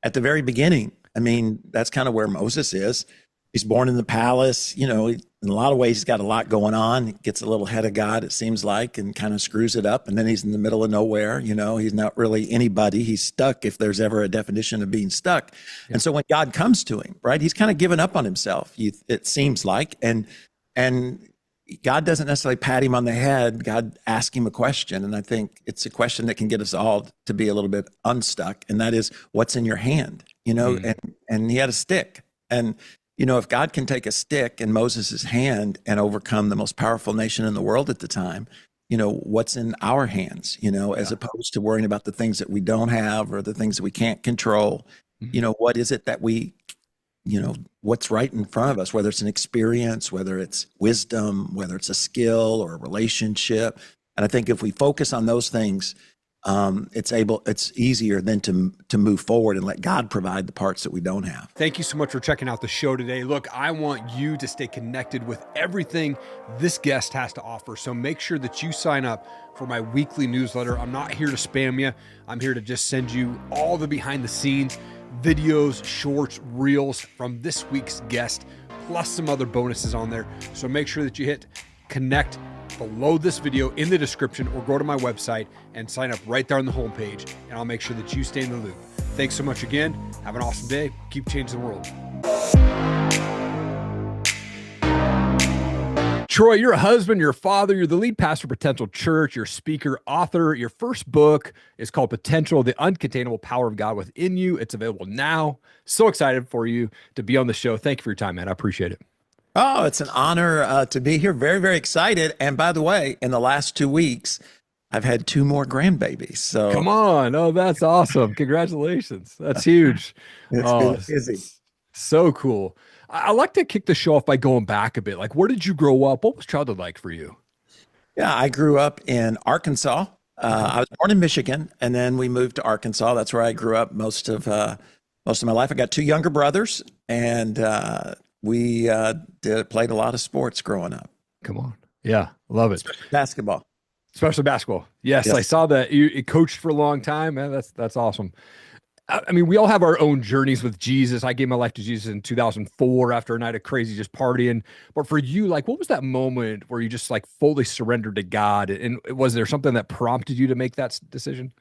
at the very beginning. I mean, that's kind of where Moses is. He's born in the palace, in a lot of ways, he's got a lot going on. He gets a little ahead of God, it seems like, and kind of screws it up. And then he's in the middle of nowhere. He's not really anybody. He's stuck, if there's ever a definition of being stuck. Yeah. And so when God comes to him, right, he's kind of given up on himself, it seems like. And God doesn't necessarily pat him on the head. God asks him a question. And I think it's a question that can get us all to be a little bit unstuck. And that is, what's in your hand? And he had a stick. And if God can take a stick in Moses' hand and overcome the most powerful nation in the world at the time, what's in our hands, as opposed to worrying about the things that we don't have or the things that we can't control. What is it that we, what's right in front of us, whether it's an experience, whether it's wisdom, whether it's a skill or a relationship. And I think if we focus on those things, it's easier then to move forward and let God provide the parts that we don't have. Thank you so much for checking out the show today. Look, I want you to stay connected with everything this guest has to offer. So make sure that you sign up for my weekly newsletter. I'm not here to spam you. I'm here to just send you all the behind the scenes videos, shorts, reels from this week's guest, plus some other bonuses on there. So make sure that you hit connect below this video in the description, or go to my website and sign up right there on the homepage, and I'll make sure that you stay in the loop. Thanks so much again. Have an awesome day. Keep changing the world. Troy, you're a husband, you're a father, you're the lead pastor of Potential Church, you're a speaker, author. Your first book is called Potential, the Uncontainable Power of God Within You. It's available now. So excited for you to be on the show. Thank you for your time, man. I appreciate it. Oh, it's an honor to be here. Very, very excited. And by the way, in the last 2 weeks, I've had 2 more grandbabies. So come on. Oh, that's awesome. Congratulations. That's huge. It's been busy. So cool. I like to kick the show off by going back a bit. Like, where did you grow up? What was childhood like for you? Yeah, I grew up in Arkansas. I was born in Michigan, and then we moved to Arkansas. That's where I grew up most of my life. I got 2 younger brothers, and we played a lot of sports growing up. Come on. Yeah, love it. Basketball. Especially basketball. Yes, I saw that. You coached for a long time, man. That's awesome. I mean, we all have our own journeys with Jesus. I gave my life to Jesus in 2004 after a night of crazy just partying. But for you, like, what was that moment where you just like fully surrendered to God? And was there something that prompted you to make that decision?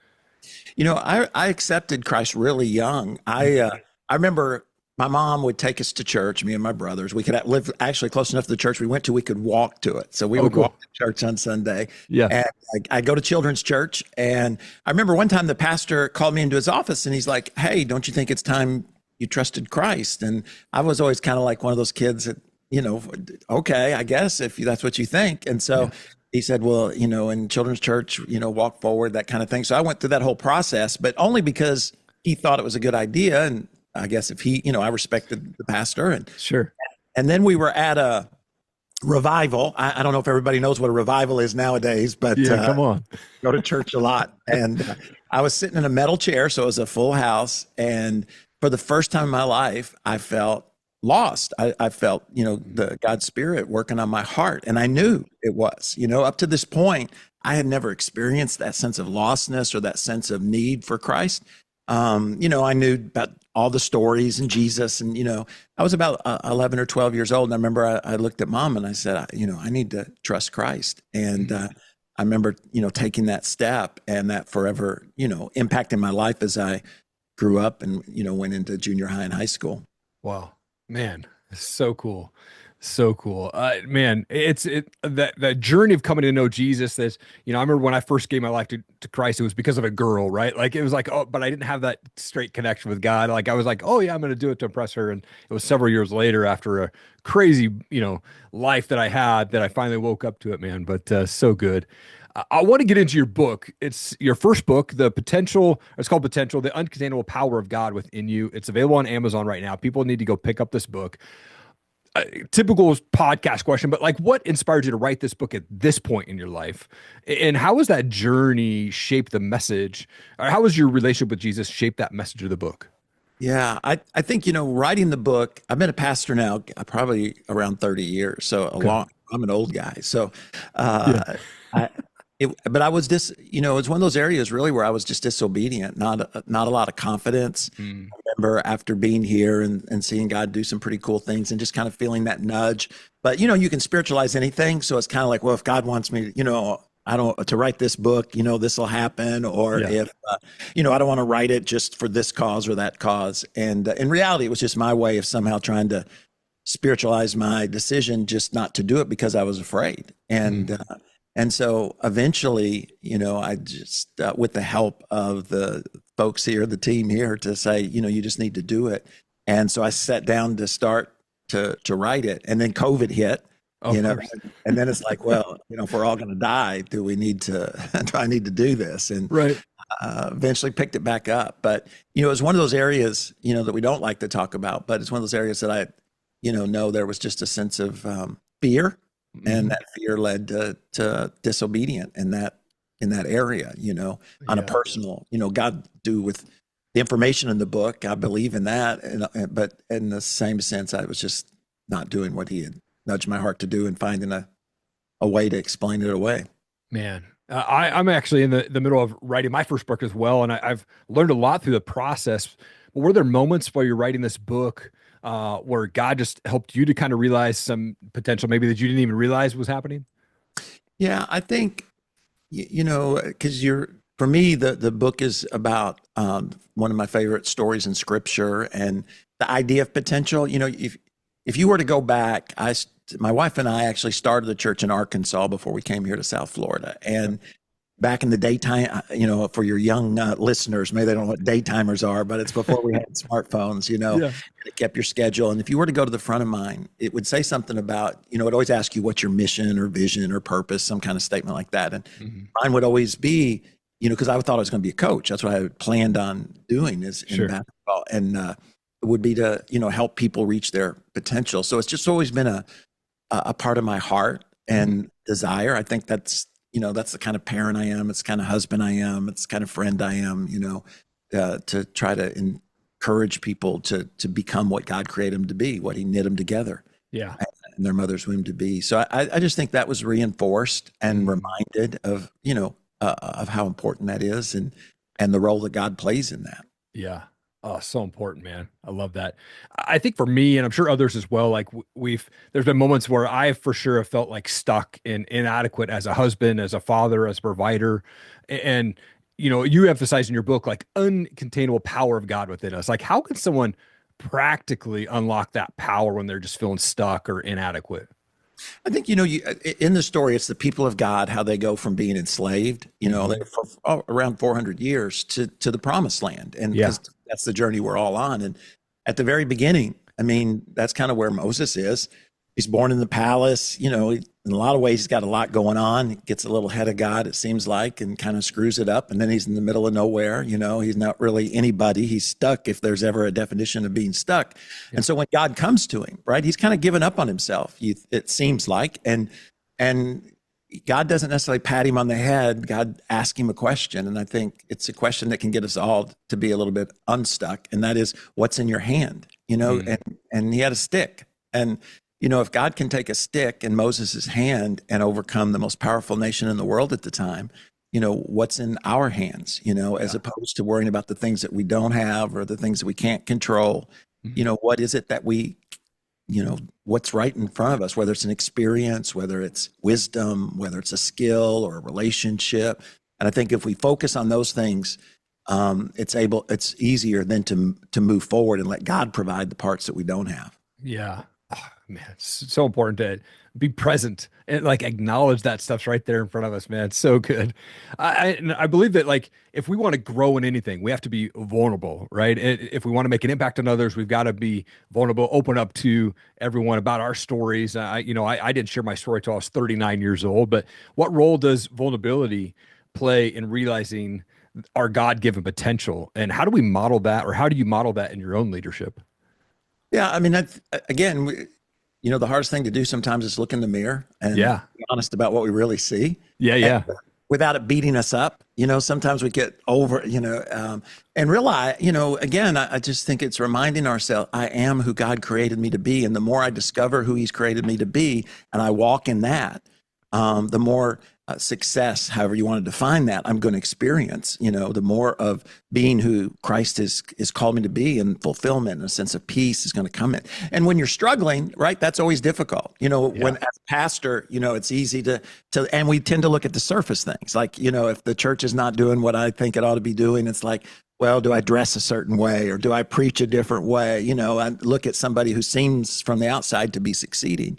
I accepted Christ really young. I remember my mom would take us to church, me and my brothers. We could live actually close enough to the church we went to, we could walk to it. So we would walk to church on Sunday. Yeah. And I'd go to children's church. And I remember one time the pastor called me into his office and he's like, "Hey, don't you think it's time you trusted Christ?" And I was always kind of like one of those kids that, okay, I guess if that's what you think. And so he said, well, in children's church, walk forward, that kind of thing. So I went through that whole process, but only because he thought it was a good idea. And I guess if he, I respected the pastor. And sure. And then we were at a revival. I don't know if everybody knows what a revival is nowadays, but come on, go to church a lot. And I was sitting in a metal chair, so it was a full house. And for the first time in my life, I felt lost. I felt, the God's Spirit working on my heart. And I knew it was, up to this point, I had never experienced that sense of lostness or that sense of need for Christ. I knew about all the stories and Jesus, and, I was about 11 or 12 years old. And I remember I looked at Mom and I said, I need to trust Christ. And I remember, taking that step, and that forever, impacting my life as I grew up and, went into junior high and high school. Wow, man, so cool. So cool. Man, that journey of coming to know Jesus, I remember when I first gave my life to Christ, it was because of a girl, right? Like, it was like, but I didn't have that straight connection with God. Like, I was like, oh yeah, I'm going to do it to impress her. And it was several years later, after a crazy, life that I had, that I finally woke up to it, man. But so good. I want to get into your book. It's your first book, it's called Potential, the Uncontainable Power of God Within You. It's available on Amazon right now. People need to go pick up this book. Typical podcast question, but like, what inspired you to write this book at this point in your life? And how has that journey shaped the message? Or how has your relationship with Jesus shaped that message of the book? Yeah, I think, writing the book, I've been a pastor now probably around 30 years. So I'm an old guy. So but I was it's one of those areas really where I was just disobedient, not a lot of confidence. Mm. I remember after being here and seeing God do some pretty cool things and just kind of feeling that nudge. But, you can spiritualize anything. So it's kind of like, well, if God wants me, I don't to write this book, this will happen. Or Yeah. if, I don't want to write it just for this cause or that cause. And in reality, it was just my way of somehow trying to spiritualize my decision just not to do it because I was afraid. And so eventually, I just, with the help of the folks here, the team here, to say, you just need to do it. And so I sat down to start to write it. And then COVID hit, Of course. and then it's like, well, if we're all going to die, do I need to do this? And Right. eventually picked it back up. But, it's one of those areas, that we don't like to talk about, but it's one of those areas that I, know there was just a sense of fear. And that fear led to disobedient in that area, on a personal, God do with the information in the book. I believe in that. But in the same sense, I was just not doing what he had nudged my heart to do and finding a way to explain it away. Man, I'm actually in the middle of writing my first book as well. And I've learned a lot through the process. But were there moments while you're writing this book where God just helped you to kind of realize some potential maybe that you didn't even realize was happening? Yeah, I think, because for me, the book is about one of my favorite stories in scripture and the idea of potential. If you were to go back, my wife and I actually started the church in Arkansas before we came here to South Florida. And back in the daytime, for your young listeners, maybe they don't know what daytimers are, but it's before we had smartphones, Yeah. it kept your schedule. And if you were to go to the front of mine, it would say something about, it always ask you what's your mission or vision or purpose, some kind of statement like that. And mine would always be, because I thought I was going to be a coach. That's what I had planned on doing is in basketball. And it would be to, help people reach their potential. So it's just always been a part of my heart and desire. I think that's the kind of parent I am. It's the kind of husband I am. It's the kind of friend I am, to try to encourage people to become what God created them to be, what he knit them together. Yeah. In their mother's womb to be. So I just think that was reinforced and reminded of, of how important that is and the role that God plays in that. Yeah. Oh, so important, man. I love that. I think for me, and I'm sure others as well, like there's been moments where I for sure have felt like stuck and inadequate as a husband, as a father, as a provider. And, you emphasize in your book, like uncontainable power of God within us. Like, how can someone practically unlock that power when they're just feeling stuck or inadequate? I think, in the story, it's the people of God, how they go from being enslaved, for around 400 years to the promised land. And because that's the journey we're all on. And at the very beginning, I mean, that's kind of where Moses is. He's born in the palace, in a lot of ways, he's got a lot going on. He gets a little ahead of God, it seems like, and kind of screws it up. And then he's in the middle of nowhere, he's not really anybody. He's stuck, if there's ever a definition of being stuck. Yeah. And so when God comes to him, right, he's kind of given up on himself, it seems like. And God doesn't necessarily pat him on the head. God asks him a question. And I think it's a question that can get us all to be a little bit unstuck. And that is, what's in your hand? And he had a stick. And if God can take a stick in Moses' hand and overcome the most powerful nation in the world at the time, what's in our hands, as opposed to worrying about the things that we don't have or the things that we can't control. What is it that what's right in front of us, whether it's an experience, whether it's wisdom, whether it's a skill or a relationship. And I think if we focus on those things, it's easier then to move forward and let God provide the parts that we don't have. Yeah. Oh, man, it's so important to be present and like acknowledge that stuff's right there in front of us, man. It's so good. I believe that like if we want to grow in anything, we have to be vulnerable, right? If we want to make an impact on others, we've got to be vulnerable, open up to everyone about our stories. I didn't share my story till I was 39 years old, but what role does vulnerability play in realizing our God-given potential? And how do we model that, or how do you model that in your own leadership? Yeah, I mean, again, the hardest thing to do sometimes is look in the mirror and be honest about what we really see. Yeah. And without it beating us up, sometimes we get over, and realize, again, I just think it's reminding ourselves, I am who God created me to be. And the more I discover who he's created me to be, and I walk in that, the more success, however you want to define that, I'm going to experience, the more of being who Christ is called me to be, and fulfillment and a sense of peace is going to come in. And when you're struggling, right, that's always difficult. When as a pastor, it's easy to, and we tend to look at the surface things. Like, if the church is not doing what I think it ought to be doing, it's like, well, do I dress a certain way, or do I preach a different way? I look at somebody who seems from the outside to be succeeding.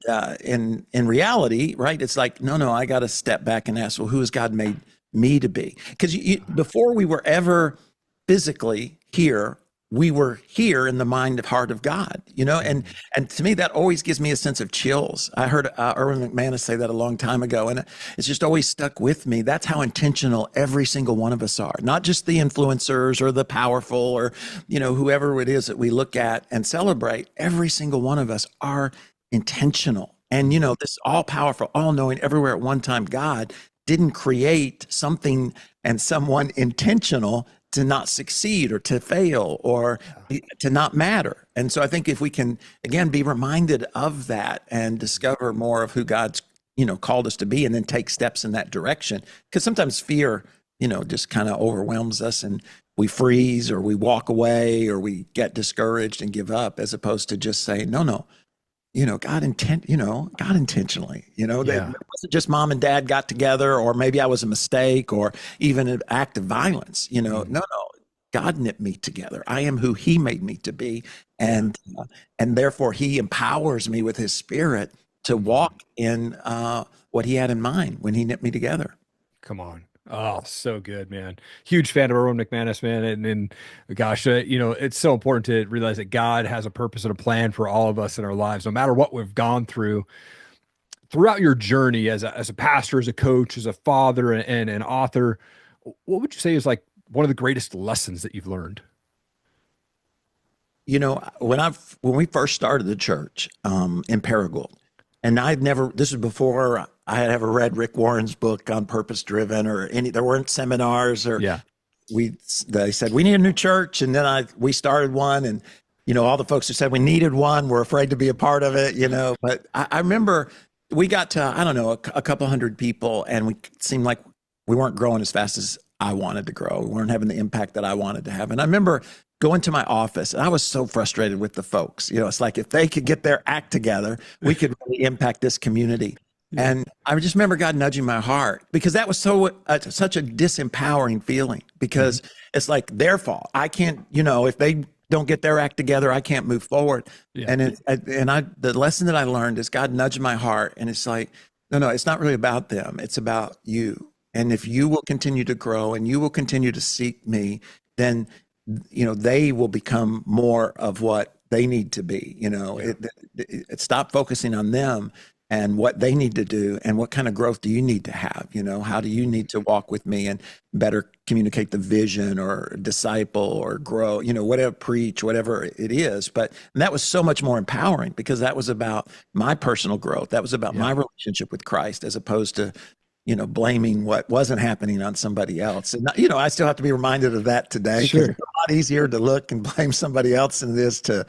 And in reality, right, it's like, no, I got to step back and ask, well, who has God made me to be? Because before we were ever physically here, we were here in the mind and heart of God, and to me, that always gives me a sense of chills. I heard Erwin McManus say that a long time ago, and it's just always stuck with me. That's how intentional every single one of us are, not just the influencers or the powerful or, whoever it is that we look at and celebrate. Every single one of us are intentional. And, this all powerful, all knowing, everywhere at one time God didn't create something and someone intentional to not succeed or to fail or to not matter. And so I think if we can, again, be reminded of that and discover more of who God's, called us to be, and then take steps in that direction, because sometimes fear, just kind of overwhelms us and we freeze or we walk away or we get discouraged and give up, as opposed to just saying, no, God intentionally, that it wasn't just mom and dad got together, or maybe I was a mistake, or even an act of violence, no, God knit me together. I am who he made me to be. And therefore he empowers me with his Spirit to walk in what he had in mind when he knit me together. Come on. Oh, so good, man. Huge fan of Erwin McManus, man. And gosh, it's so important to realize that God has a purpose and a plan for all of us in our lives, no matter what we've gone through. Throughout your journey as a pastor, as a coach, as a father, and an author, what would you say is like one of the greatest lessons that you've learned? When we first started the church in Paragould, and this was before I had ever read Rick Warren's book on Purpose Driven, or there weren't seminars, or they said, we need a new church. And then we started one, and, all the folks who said we needed one were afraid to be a part of it, but I remember we got to, I don't know, a couple hundred people, and we seemed like we weren't growing as fast as I wanted to grow. We weren't having the impact that I wanted to have. And I remember going to my office, and I was so frustrated with the folks. It's like, if they could get their act together, we could really impact this community. And I just remember God nudging my heart, because that was such a disempowering feeling, because it's like their fault. I can't, if they don't get their act together, I can't move forward. And the lesson that I learned is God nudged my heart, and it's like, no, it's not really about them. It's about you. And if you will continue to grow and you will continue to seek me, then they will become more of what they need to be. Stop focusing on them and what they need to do, and what kind of growth do you need to have? How do you need to walk with me and better communicate the vision, or disciple, or grow, whatever, preach, whatever it is. But that was so much more empowering, because that was about my personal growth. That was about my relationship with Christ, as opposed to, blaming what wasn't happening on somebody else. And, I still have to be reminded of that today. Sure. It's a lot easier to look and blame somebody else than it is to,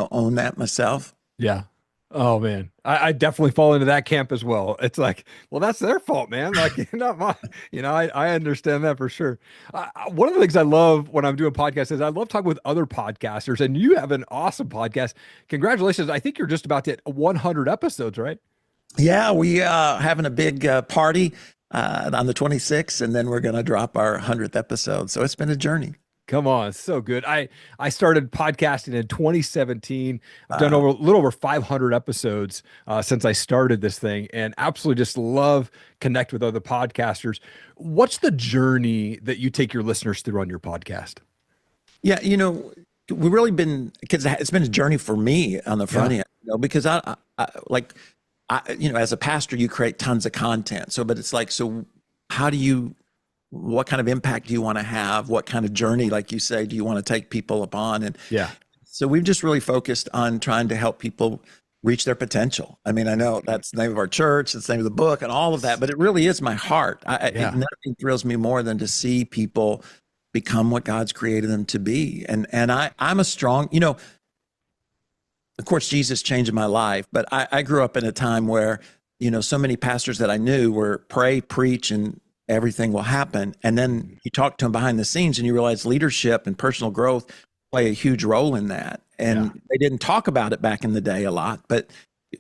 own that myself. Yeah. Oh man, I definitely fall into that camp as well. It's like, well, that's their fault, man. Like, not mine. I understand that for sure. One of the things I love when I'm doing podcasts is I love talking with other podcasters, and you have an awesome podcast. Congratulations. I think you're just about to hit 100 episodes, right? Yeah, we having a big party on the 26th, and then we're going to drop our 100th episode. So it's been a journey. Come on, so good. I started podcasting in 2017. I've done a little over 500 episodes since I started this thing, and absolutely just love connect with other podcasters. What's the journey that you take your listeners through on your podcast? Yeah, we've really been, because it's been a journey for me on the front end, because I as a pastor, you create tons of content. But it's like, so how do you, what kind of impact do you want to have? What kind of journey, like you say, do you want to take people upon? And so we've just really focused on trying to help people reach their potential. I mean, I know that's the name of our church, it's the name of the book and all of that, but it really is my heart. Nothing thrills me more than to see people become what God's created them to be. And I'm a strong, of course, Jesus changed my life, but I grew up in a time where so many pastors that I knew were pray, preach, and everything will happen. And then you talk to them behind the scenes and you realize leadership and personal growth play a huge role in that. And they didn't talk about it back in the day a lot, but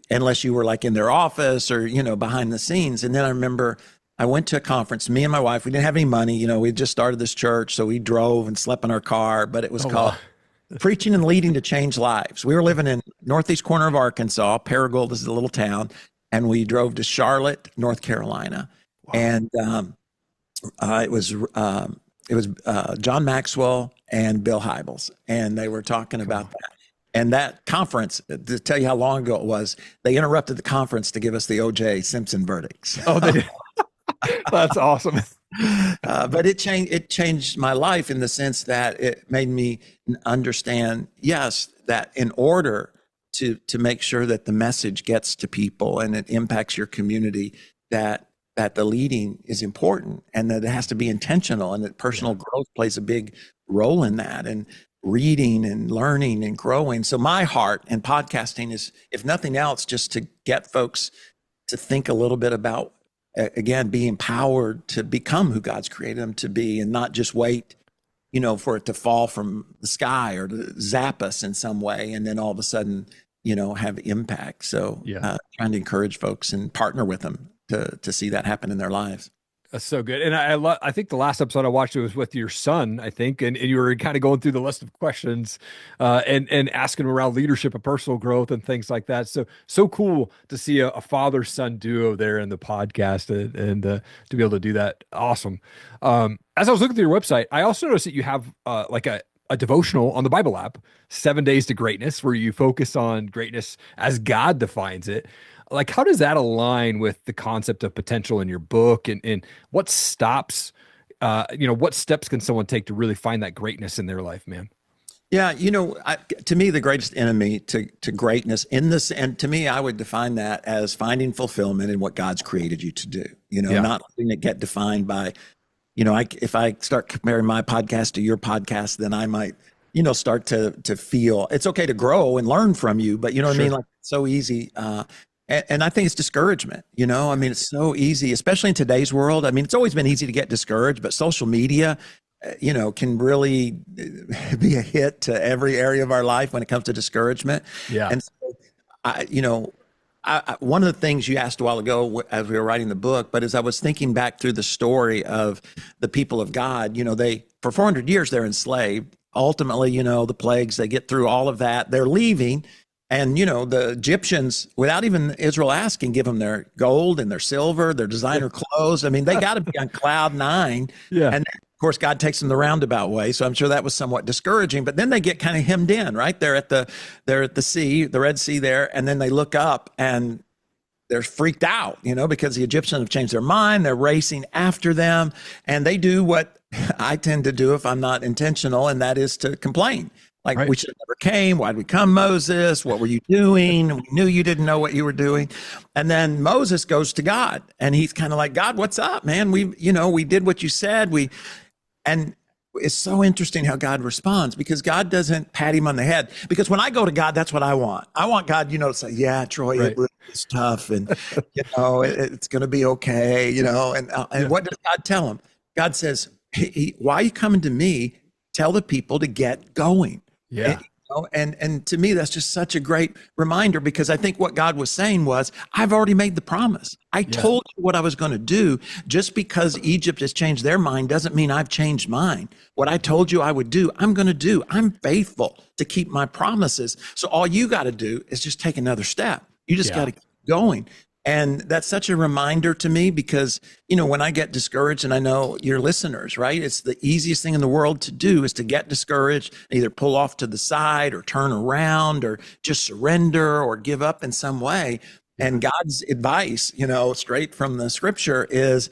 unless you were like in their office or, behind the scenes. And then I remember I went to a conference, me and my wife, we didn't have any money. We just started this church. So we drove and slept in our car, but it was called Preaching and Leading to Change Lives. We were living in northeast corner of Arkansas. Paragould is a little town. And we drove to Charlotte, North Carolina. Wow. And it was John Maxwell and Bill Hybels. And they were talking about that. And that conference, to tell you how long ago it was, they interrupted the conference to give us the O.J. Simpson verdicts. Oh, they did. That's awesome. But it changed my life in the sense that it made me understand, yes, that in order to make sure that the message gets to people and it impacts your community, that the leading is important and that it has to be intentional and that personal growth plays a big role in that, and reading and learning and growing. So my heart and podcasting is, if nothing else, just to get folks to think a little bit about, again, be empowered to become who God's created them to be, and not just wait, for it to fall from the sky or to zap us in some way. And then all of a sudden, have impact. So trying to encourage folks and partner with them to see that happen in their lives. That's so good. And I think the last episode I watched, it was with your son, I think, and you were kind of going through the list of questions and asking around leadership and personal growth and things like that. So cool to see a father-son duo there in the podcast and to be able to do that. Awesome. As I was looking through your website, I also noticed that you have like a devotional on the Bible app, 7 Days to Greatness, where you focus on greatness as God defines it. Like, how does that align with the concept of potential in your book, and what stops, what steps can someone take to really find that greatness in their life, man? Yeah. To me, the greatest enemy to greatness and to me, I would define that as finding fulfillment in what God's created you to do, not letting it get defined by, if I start comparing my podcast to your podcast, then I might, start to feel it's okay to grow and learn from you, but what I mean? Like, it's so easy. And I think it's discouragement, it's so easy, especially in today's world. I mean, it's always been easy to get discouraged, but social media, can really be a hit to every area of our life when it comes to discouragement. Yeah. And so, one of the things you asked a while ago as we were writing the book, but as I was thinking back through the story of the people of God, they, for 400 years, they're enslaved. Ultimately, the plagues, they get through all of that. They're leaving. And, the Egyptians, without even Israel asking, give them their gold and their silver, their designer clothes. I mean, they got to be on cloud nine. Yeah. And of course, God takes them the roundabout way. So I'm sure that was somewhat discouraging, but then they get kind of hemmed in, right? They're at the sea, the Red Sea there. And then they look up and they're freaked out, because the Egyptians have changed their mind. They're racing after them, and they do what I tend to do if I'm not intentional. And that is to complain. Like, we should have never came. Why'd we come, Moses? What were you doing? We knew you didn't know what you were doing. And then Moses goes to God, and he's kind of like, God, what's up, man? We did what you said. And it's so interesting how God responds, because God doesn't pat him on the head. Because when I go to God, that's what I want. I want God, to say, yeah, Troy, it really is tough. And, it's going to be okay, and what does God tell him? God says, hey, why are you coming to me? Tell the people to get going. Yeah. And to me, that's just such a great reminder, because I think what God was saying was, I've already made the promise. I told you what I was going to do. Just because Egypt has changed their mind doesn't mean I've changed mine. What I told you I would do, I'm going to do. I'm faithful to keep my promises. So all you got to do is just take another step. You just got to keep going. And that's such a reminder to me, because, when I get discouraged, and I know your listeners, right? It's the easiest thing in the world to do is to get discouraged, either pull off to the side or turn around or just surrender or give up in some way. And God's advice, straight from the scripture is,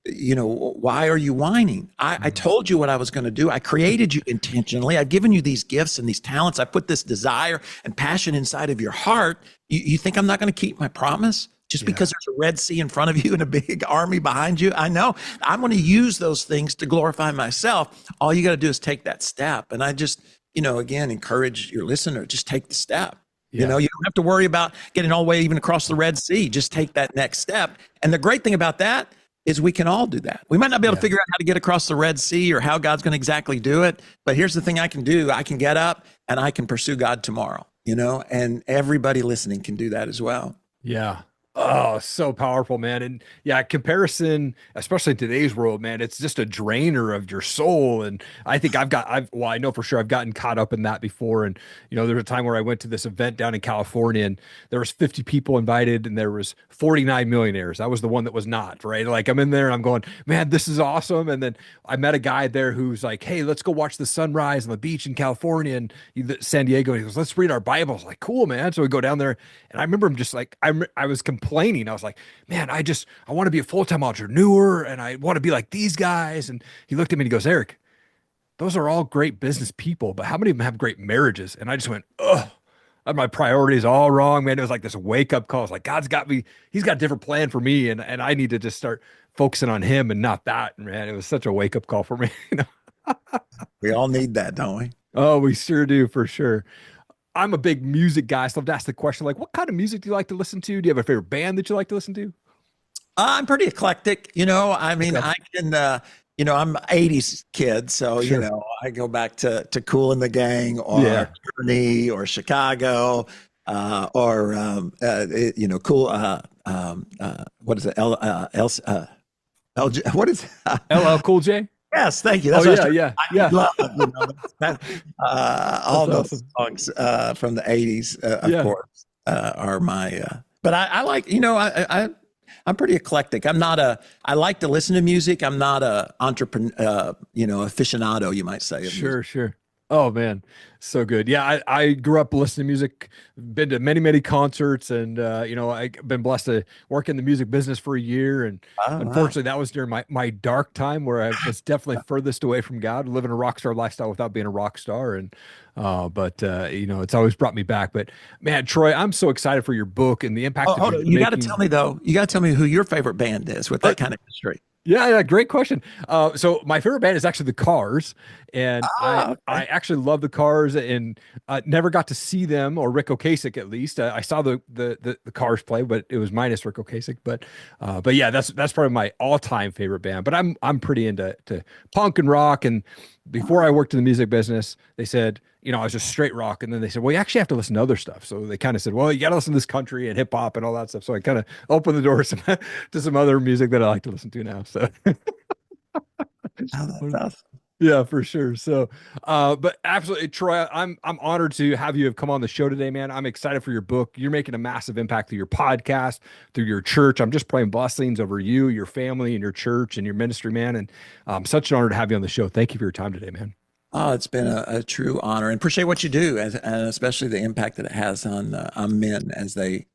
why are you whining? I told you what I was going to do. I created you intentionally. I've given you these gifts and these talents. I put this desire and passion inside of your heart. You think I'm not going to keep my promise? Just because there's a Red Sea in front of you and a big army behind you? I know I'm going to use those things to glorify myself. All you got to do is take that step. And I just, again, encourage your listener, just take the step. You know, Yeah. you don't have to worry about getting all the way even across the Red Sea. Just take that next step. And the great thing about that is we can all do that. We might not be able to Yeah. figure out how to get across the Red Sea or how God's going to exactly do it. But here's the thing I can do. I can get up and I can pursue God tomorrow, you know, and everybody listening can do that as well. Yeah. Oh, so powerful, man. And yeah, comparison, especially in today's world, man, it's just a drainer of your soul. And I think well, I know for sure I've gotten caught up in that before. And, there was a time where I went to this event down in California and there was 50 people invited and there was 49 millionaires. I was the one that was not, right? Like I'm in there and I'm going, man, this is awesome. And then I met a guy there who's like, hey, let's go watch the sunrise on the beach in California and San Diego. He goes, let's read our Bibles. Like, cool, man. So we go down there and I remember him just like, I was complaining. I was like, man, I want to be a full-time entrepreneur and I want to be like these guys. And he looked at me and he goes, Erik, those are all great business people, but how many of them have great marriages? And I just went, oh, my priorities all wrong, man. It was like this wake up call. It's like, God's got me. He's got a different plan for me. And I need to just start focusing on him and not that, man. It was such a wake up call for me. We all need that, don't we? Oh, we sure do, for sure. I'm a big music guy, so I've asked the question, like, what kind of music do you like to listen to? Do you have a favorite band that you like to listen to? I'm pretty eclectic, you know. I mean, Okay. I can, I'm 80s kid, so Sure. I go back to Cool and the Gang Yeah. or Journey or Chicago, or Cool. What is it? LG, what is LL Cool J? Yes, thank you. Oh, That's what I was yeah, trying. yeah, yeah. Love, all That's those awesome. songs from the 80s, of Yeah. course, are my. But I like, I'm pretty eclectic. I like to listen to music. I'm not a entrepreneur, aficionado, you might say, of music. Sure, sure. Oh man, so good. Yeah, I grew up listening to music, been to many, many concerts, and I've been blessed to work in the music business for a year. And Oh, wow. unfortunately, that was during my dark time where I was definitely furthest away from God, living a rock star lifestyle without being a rock star. And but it's always brought me back. But man, Troy, I'm so excited for your book and the Oh, impact that hold you're on. You got to tell making. me though. You got to tell me who your favorite band is with that kind of history. Yeah, yeah, great question. So my favorite band is actually the Cars, and I Ah, I okay. actually love the Cars, and never got to see them or Rick Ocasek at least. I saw the Cars play, but it was minus Rick Ocasek. But yeah, that's probably my all time favorite band. But I'm pretty into punk and rock. And before I worked in the music business, they said, I was just straight rock, and then they said, well, you actually have to listen to other stuff. So they kind of said, well, you got to listen to this country and hip hop and all that stuff. So I kind of opened the door to some other music that I like to listen to now. So Oh, that's awesome. yeah, for sure. So, but absolutely, Troy, I'm honored to have you have come on the show today, man. I'm excited for your book. You're making a massive impact through your podcast, through your church. I'm just praying blessings over you, your family, and your church and your ministry, man. And such an honor to have you on the show. Thank you for your time today, man. Oh, it's been a true honor, and appreciate what you do, and especially the impact that it has on men as they,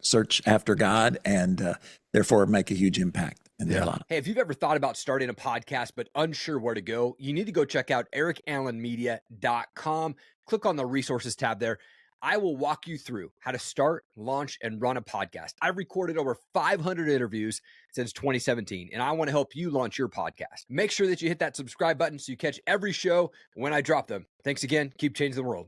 search after God and therefore make a huge impact in their Yeah. life. Hey, if you've ever thought about starting a podcast but unsure where to go, you need to go check out erikallenmedia.com. Click on the resources tab there. I will walk you through how to start, launch, and run a podcast. I've recorded over 500 interviews since 2017, and I want to help you launch your podcast. Make sure that you hit that subscribe button so you catch every show when I drop them. Thanks again. Keep changing the world.